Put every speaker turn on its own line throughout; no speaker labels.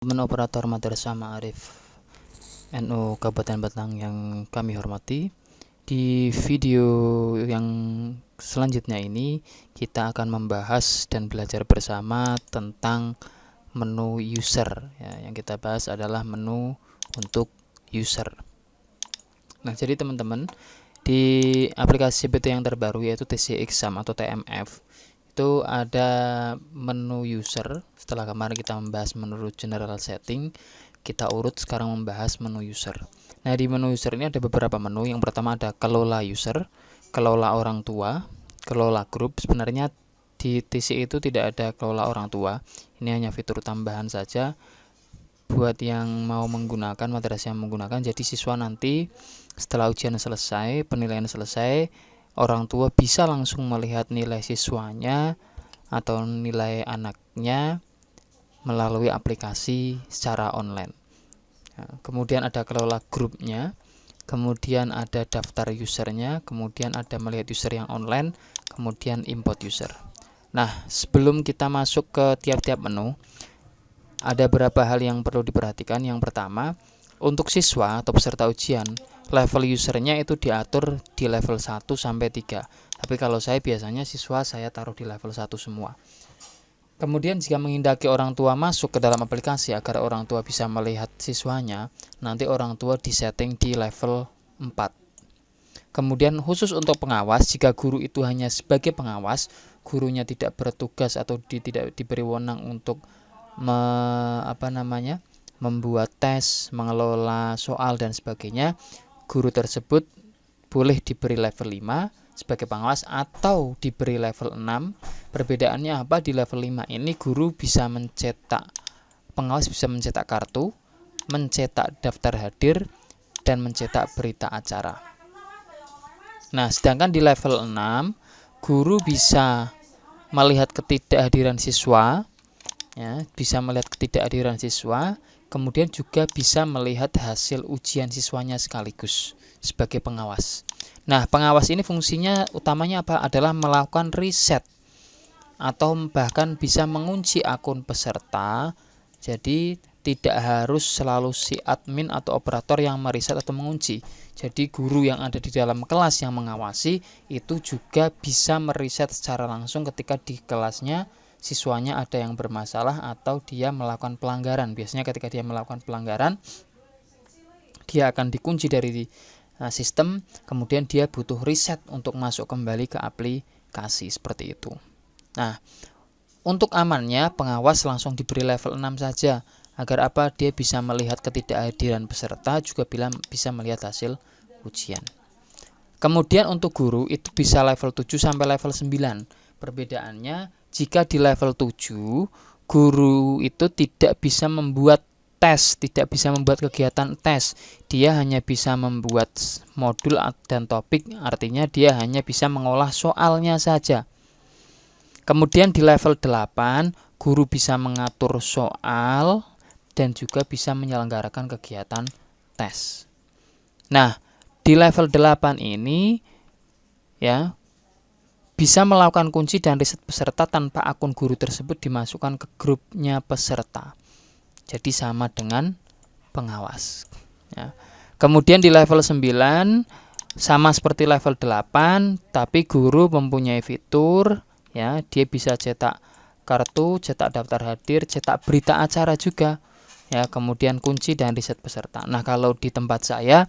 Teman operator Madrasah Ma'arif NU Kabupaten Batang yang kami hormati, di video yang selanjutnya ini kita akan membahas dan belajar bersama tentang menu user ya. Yang kita bahas adalah menu untuk user. Nah, jadi teman-teman, di aplikasi CPT yang terbaru yaitu TC Exam atau TMF itu ada menu user. Setelah kemarin kita membahas menu general setting, kita urut sekarang membahas menu user. Nah, di menu user ini ada beberapa menu. Yang pertama ada kelola user, kelola orang tua, kelola grup. Sebenarnya di TC itu tidak ada kelola orang tua, ini hanya fitur tambahan saja buat yang mau menggunakan, madrasah yang menggunakan. Jadi siswa nanti setelah ujian selesai, penilaian selesai, orang tua bisa langsung melihat nilai siswanya atau nilai anaknya melalui aplikasi secara online. Nah, kemudian ada kelola grupnya, kemudian ada daftar usernya, kemudian ada melihat user yang online, kemudian import user. Nah, sebelum kita masuk ke tiap-tiap menu, ada beberapa hal yang perlu diperhatikan. Yang pertama, untuk siswa atau peserta ujian, level usernya itu diatur di level 1 sampai 3. Tapi kalau saya biasanya siswa saya taruh di level 1 semua. Kemudian jika menghendaki orang tua masuk ke dalam aplikasi agar orang tua bisa melihat siswanya, nanti orang tua disetting di level 4. Kemudian khusus untuk pengawas, jika guru itu hanya sebagai pengawas, gurunya tidak bertugas atau tidak diberi wewenang untuk membuat tes, mengelola soal dan sebagainya, guru tersebut boleh diberi level 5 sebagai pengawas atau diberi level 6. Perbedaannya apa? Di level 5 ini guru bisa mencetak, pengawas bisa mencetak kartu, mencetak daftar hadir, dan mencetak berita acara. Nah, sedangkan di level 6 guru bisa melihat ketidakhadiran siswa, ya, bisa melihat ketidakhadiran siswa, kemudian juga bisa melihat hasil ujian siswanya sekaligus sebagai pengawas. Nah, pengawas ini fungsinya utamanya apa? Adalah melakukan riset atau bahkan bisa mengunci akun peserta. Jadi tidak harus selalu si admin atau operator yang meriset atau mengunci. Jadi guru yang ada di dalam kelas yang mengawasi itu juga bisa meriset secara langsung ketika di kelasnya siswanya ada yang bermasalah atau dia melakukan pelanggaran. Biasanya ketika dia melakukan pelanggaran, dia akan dikunci dari sistem, kemudian dia butuh riset untuk masuk kembali ke aplikasi seperti itu. Nah, untuk amannya pengawas langsung diberi level 6 saja, agar apa? Dia bisa melihat ketidakhadiran peserta, juga bisa melihat hasil ujian. Kemudian untuk guru itu bisa level 7 sampai level 9. Perbedaannya, jika di level 7, guru itu tidak bisa membuat tes, tidak bisa membuat kegiatan tes. Dia hanya bisa membuat modul dan topik, artinya dia hanya bisa mengolah soalnya saja. Kemudian di level 8, guru bisa mengatur soal dan juga bisa menyelenggarakan kegiatan tes. Nah, di level 8 ini ya bisa melakukan kunci dan riset peserta tanpa akun guru tersebut dimasukkan ke grupnya peserta. Jadi sama dengan pengawas. Ya. Kemudian di level 9 sama seperti level 8, tapi guru mempunyai fitur, ya, dia bisa cetak kartu, cetak daftar hadir, cetak berita acara juga. Ya, kemudian kunci dan riset peserta. Nah, kalau di tempat saya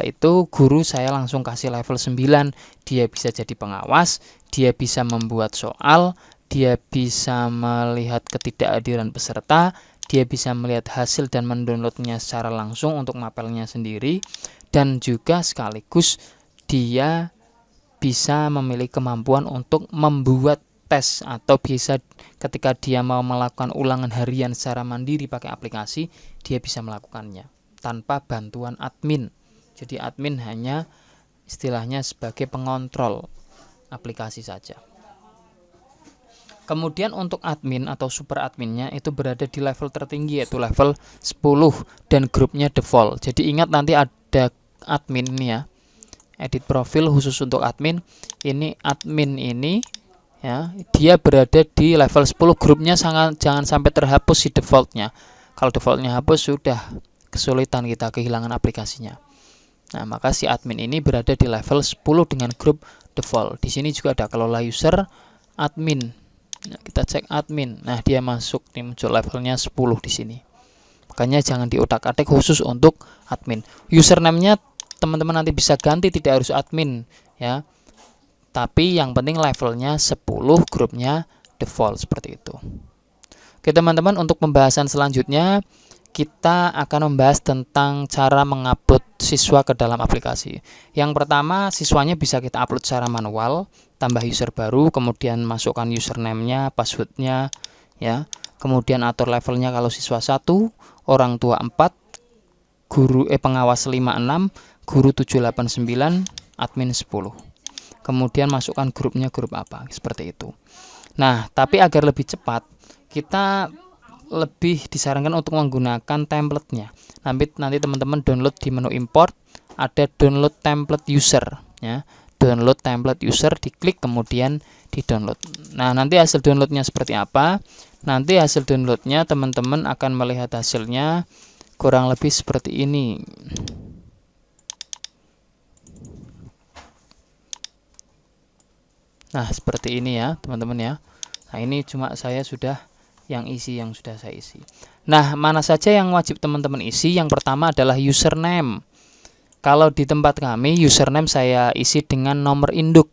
itu guru saya langsung kasih level 9. Dia bisa jadi pengawas, dia bisa membuat soal, dia bisa melihat ketidakhadiran peserta, dia bisa melihat hasil dan mendownloadnya secara langsung untuk mapelnya sendiri, dan juga sekaligus dia bisa memiliki kemampuan untuk membuat tes, atau bisa ketika dia mau melakukan ulangan harian secara mandiri pakai aplikasi, dia bisa melakukannya tanpa bantuan admin. Jadi admin hanya istilahnya sebagai pengontrol aplikasi saja. Kemudian untuk admin atau super adminnya itu berada di level tertinggi, yaitu level 10, dan grupnya default. Jadi ingat nanti ada admin ini ya, edit profil khusus untuk admin. Ini admin ini ya, dia berada di level 10, grupnya jangan sampai terhapus si defaultnya. Kalau defaultnya hapus, sudah kesulitan kita, kehilangan aplikasinya. Nah, maka si admin ini berada di level 10 dengan grup default. Di sini juga ada kelola user, admin. Nah, kita cek admin. Nah, dia masuk, nih muncul levelnya 10 di sini. Makanya jangan diotak-atik khusus untuk admin. Username-nya teman-teman nanti bisa ganti, tidak harus admin ya. Tapi yang penting levelnya 10, grupnya default seperti itu. Oke teman-teman, untuk pembahasan selanjutnya kita akan membahas tentang cara mengupload siswa ke dalam aplikasi. Yang pertama, siswanya bisa kita upload secara manual, tambah user baru, kemudian masukkan username-nya, password-nya ya. Kemudian atur levelnya kalau siswa 1, orang tua 4, guru pengawas 5 6, guru 7 8 9, admin 10. Kemudian masukkan grupnya grup apa, seperti itu. Nah, tapi agar lebih cepat, kita lebih disarankan untuk menggunakan template-nya. Nanti teman-teman download di menu import, ada download template user ya. Download template user, diklik kemudian di-download. Nah, nanti hasil downloadnya seperti apa? Nanti hasil downloadnya teman-teman akan melihat hasilnya kurang lebih seperti ini. Nah, seperti ini ya, teman-teman ya. Nah, ini cuma saya sudah yang sudah saya isi. Nah, mana saja yang wajib teman-teman isi? Yang pertama adalah username. Kalau di tempat kami, username saya isi dengan nomor induk.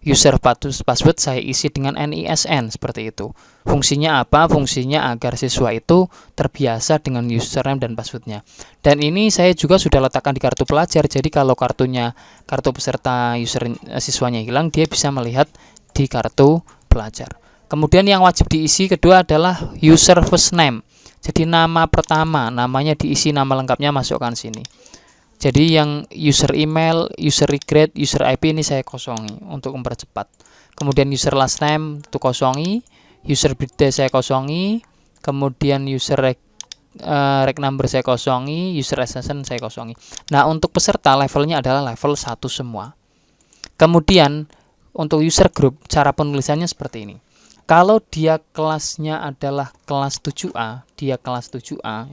User password saya isi dengan NISN, seperti itu. Fungsinya apa? Fungsinya agar siswa itu terbiasa dengan username dan passwordnya. Dan ini saya juga sudah letakkan di kartu pelajar. Jadi kalau kartu peserta siswanya hilang, dia bisa melihat di kartu pelajar. Kemudian yang wajib diisi kedua adalah user first name. Jadi nama pertama, namanya diisi, nama lengkapnya masukkan sini. Jadi yang user email, user regret, user IP ini saya kosongi untuk mempercepat. Kemudian user last name itu kosongi, user birthday saya kosongi, kemudian user reg number saya kosongi, user SSN saya kosongi. Nah, untuk peserta levelnya adalah level 1 semua. Kemudian untuk user group, cara penulisannya seperti ini. Kalau dia kelasnya adalah kelas 7A, dia kelas 7A,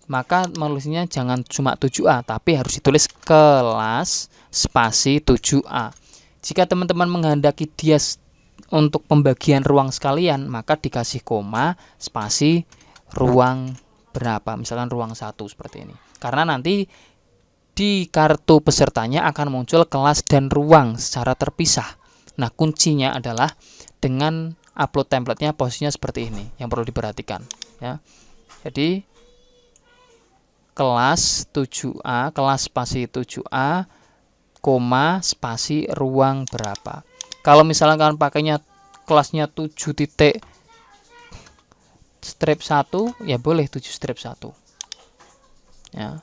maka menulisnya jangan cuma 7A, tapi harus ditulis kelas spasi 7A. Jika teman-teman menghendaki dia untuk pembagian ruang sekalian, maka dikasih koma, spasi, ruang berapa, misalkan ruang 1 seperti ini. Karena nanti di kartu pesertanya akan muncul kelas dan ruang secara terpisah. Nah, kuncinya adalah dengan upload template-nya posisinya seperti ini yang perlu diperhatikan ya. Jadi kelas 7A, kelas spasi 7A, koma spasi ruang berapa. Kalau misalkan kalian pakainya kelasnya 7 titik strip 1, ya boleh 7 strip 1 ya.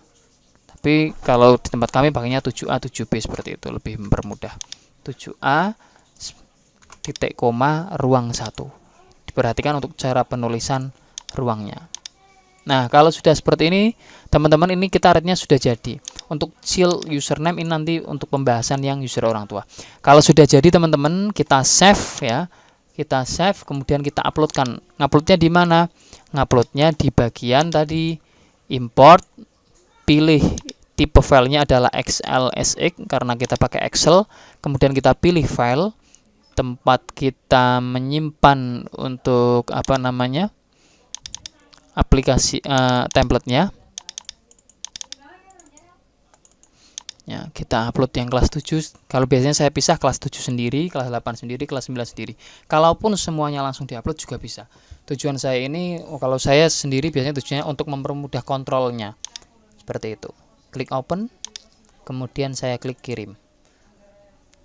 Tapi kalau di tempat kami pakainya 7A 7B seperti itu, lebih mempermudah. 7A titik koma ruang 1. Diperhatikan untuk cara penulisan ruangnya. Nah, kalau sudah seperti ini, teman-teman, ini kita artinya sudah jadi. Untuk shield username ini nanti untuk pembahasan yang user orang tua. Kalau sudah jadi teman-teman, kita save ya. Kita save, kemudian kita uploadkan. Nguploadnya di mana? Nguploadnya di bagian tadi import, pilih tipe filenya adalah XLSX karena kita pakai Excel. Kemudian kita pilih file, tempat kita menyimpan untuk aplikasi template-nya. Ya, kita upload yang kelas 7. Kalau biasanya saya pisah kelas 7 sendiri, kelas 8 sendiri, kelas 9 sendiri. Kalaupun semuanya langsung diupload juga bisa. Tujuan saya ini, kalau saya sendiri biasanya tujuannya untuk mempermudah kontrolnya. Seperti itu. Klik open, kemudian saya klik kirim.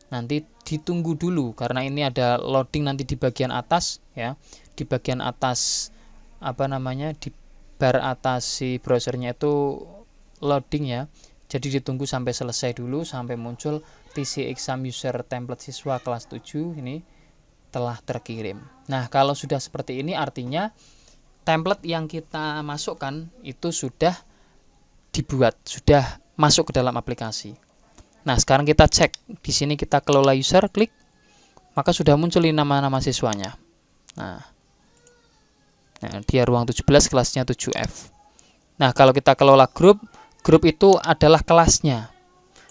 Nanti ditunggu dulu karena ini ada loading nanti di bagian atas ya. Di bagian atas di bar atas si browsernya itu loading ya. Jadi ditunggu sampai selesai dulu, sampai muncul TC exam user template siswa kelas 7 ini telah terkirim. Nah, kalau sudah seperti ini artinya template yang kita masukkan itu sudah dibuat, sudah masuk ke dalam aplikasi. Nah, sekarang kita cek. Di sini kita kelola user, klik, maka sudah muncul nama-nama siswanya. Nah, Nah, dia ruang 17 kelasnya 7F. Nah, kalau kita kelola grup itu adalah kelasnya.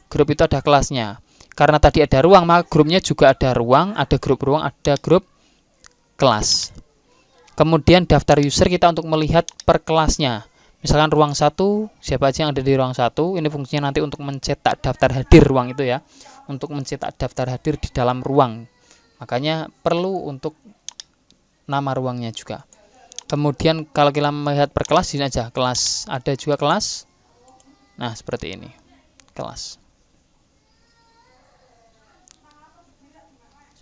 Grup itu ada kelasnya. Karena tadi ada ruang, maka grupnya juga ada ruang, ada grup kelas. Kemudian daftar user kita untuk melihat per kelasnya. Misalkan ruang 1, siapa aja yang ada di ruang 1, ini fungsinya nanti untuk mencetak daftar hadir ruang itu ya. Untuk mencetak daftar hadir di dalam ruang. Makanya perlu untuk nama ruangnya juga. Kemudian kalau kita melihat per kelas, ini aja kelas, ada juga kelas. Nah, seperti ini. Kelas.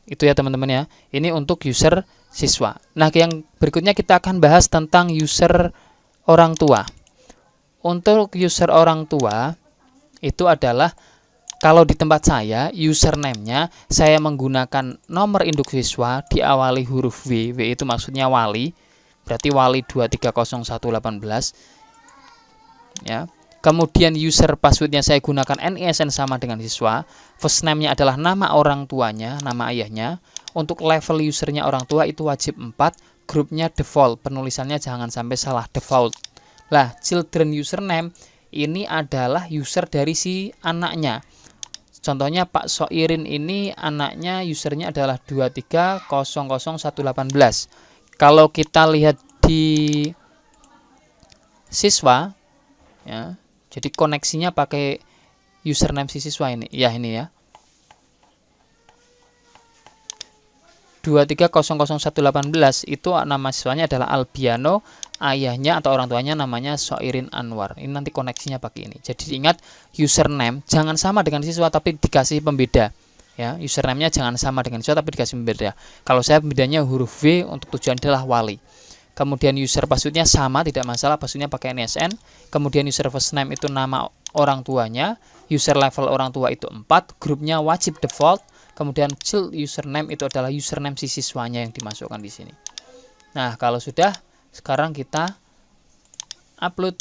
Itu ya teman-teman ya. Ini untuk user siswa. Nah, yang berikutnya kita akan bahas tentang user orang tua. Untuk user orang tua itu adalah kalau di tempat saya username-nya saya menggunakan nomor induk siswa diawali huruf W. W itu maksudnya wali. Berarti wali 2300118 ya. Kemudian user passwordnya saya gunakan NISN sama dengan siswa. First name-nya adalah nama orang tuanya, nama ayahnya. Untuk level usernya orang tua itu wajib 4. Grupnya default, penulisannya jangan sampai salah, default. Lah, children username ini adalah user dari si anaknya. Contohnya Pak Soirin ini anaknya usernya adalah 2300118. Kalau kita lihat di siswa ya, jadi koneksinya pakai username si siswa ini. Ya, ini ya. 2300118 itu nama siswanya adalah Albiano, ayahnya atau orang tuanya namanya Soirin Anwar. Ini nanti koneksinya pakai ini. Jadi ingat username jangan sama dengan siswa tapi dikasih pembeda. Ya, username-nya jangan sama dengan siswa tapi dikasih pembeda. Kalau saya pembedanya huruf V untuk tujuan adalah wali. Kemudian user passwordnya sama, tidak masalah, passwordnya pakai NSN. Kemudian user first name itu nama orang tuanya, user level orang tua itu 4, grupnya wajib default. Kemudian child username itu adalah username si siswanya yang dimasukkan di sini. Nah, kalau sudah, sekarang kita upload.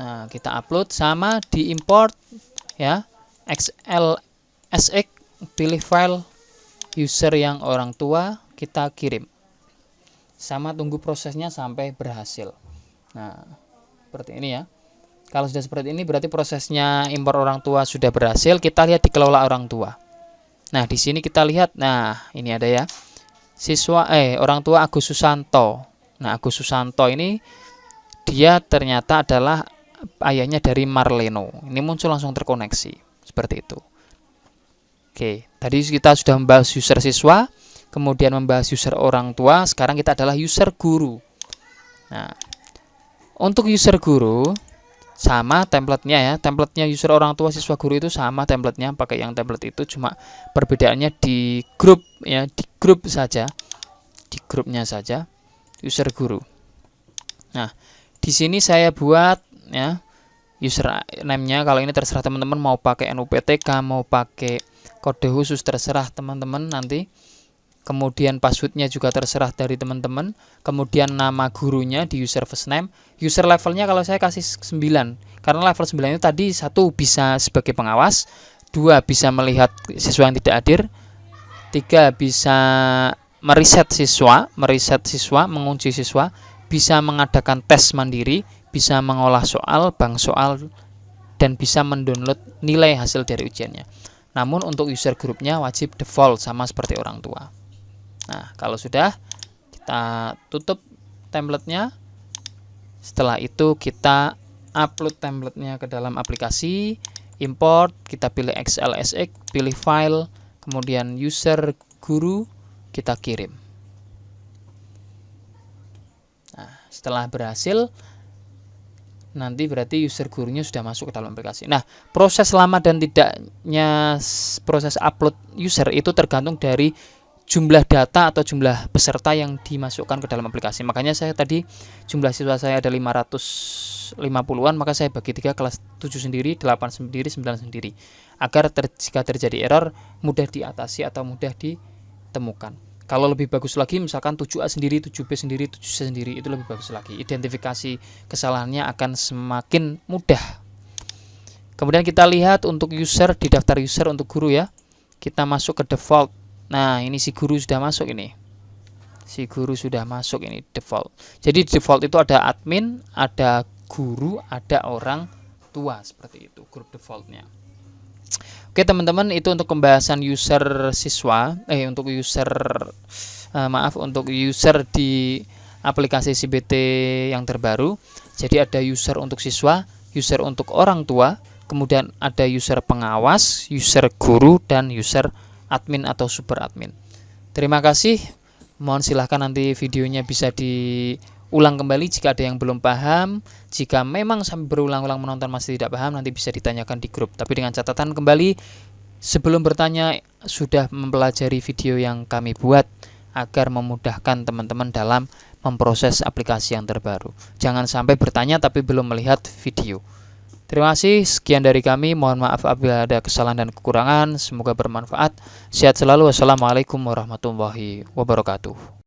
Nah, kita upload sama di import ya, XLSX, pilih file user yang orang tua, kita kirim. Sama tunggu prosesnya sampai berhasil. Nah, seperti ini ya. Kalau sudah seperti ini berarti prosesnya impor orang tua sudah berhasil. Kita lihat dikelola orang tua. Nah, di sini kita lihat. Nah, ini ada ya. Orang tua Agus Susanto. Nah, Agus Susanto ini dia ternyata adalah ayahnya dari Marleno. Ini muncul langsung terkoneksi. Seperti itu. Oke, tadi kita sudah membahas user siswa, kemudian membahas user orang tua, sekarang kita adalah user guru. Nah, untuk user guru sama template-nya ya. Template-nya user orang tua siswa guru itu sama template-nya, pakai yang template itu, cuma perbedaannya di grup ya, di grup saja. Di grupnya saja user guru. Nah, di sini saya buat ya username-nya. Kalau ini terserah teman-teman mau pakai NUPTK, mau pakai kode khusus, terserah teman-teman nanti. Kemudian passwordnya juga terserah dari teman-teman. Kemudian nama gurunya di user first name. User levelnya kalau saya kasih 9. Karena level 9 itu tadi 1 bisa sebagai pengawas, 2 bisa melihat siswa yang tidak hadir, 3 bisa meriset siswa, mengunci siswa, bisa mengadakan tes mandiri, bisa mengolah soal, bank soal, dan bisa mendownload nilai hasil dari ujiannya. Namun untuk user grupnya wajib default sama seperti orang tua. Nah, kalau sudah, kita tutup template-nya. Setelah itu kita upload template-nya ke dalam aplikasi, import, kita pilih XLSX, pilih file, kemudian user guru, kita kirim. Nah, setelah berhasil, nanti berarti user gurunya sudah masuk ke dalam aplikasi. Nah, proses lama dan tidaknya proses upload user itu tergantung dari jumlah data atau jumlah peserta yang dimasukkan ke dalam aplikasi. Makanya saya tadi jumlah siswa saya ada 550-an, maka saya bagi 3, kelas 7 sendiri, 8 sendiri, 9 sendiri. Agar jika terjadi error mudah diatasi atau mudah ditemukan. Kalau lebih bagus lagi misalkan 7A sendiri, 7B sendiri, 7C sendiri, itu lebih bagus lagi. Identifikasi kesalahannya akan semakin mudah. Kemudian kita lihat untuk user di daftar user untuk guru ya. Kita masuk ke default. Nah, ini si guru sudah masuk ini. Si guru sudah masuk, ini default. Jadi default itu ada admin, ada guru, ada orang tua, seperti itu grup defaultnya. Oke teman-teman, itu untuk pembahasan user siswa, untuk user untuk user di aplikasi CBT yang terbaru. Jadi ada user untuk siswa, user untuk orang tua, kemudian ada user pengawas, user guru, dan user admin atau super admin. Terima kasih. Mohon silahkan nanti videonya bisa diulang kembali jika ada yang belum paham. Jika memang sampai berulang-ulang menonton masih tidak paham, nanti bisa ditanyakan di grup. Tapi dengan catatan kembali, sebelum bertanya sudah mempelajari video yang kami buat agar memudahkan teman-teman dalam memproses aplikasi yang terbaru. Jangan sampai bertanya tapi belum melihat video. Terima kasih, sekian dari kami. Mohon maaf apabila ada kesalahan dan kekurangan. Semoga bermanfaat. Sehat selalu. Wassalamualaikum warahmatullahi wabarakatuh.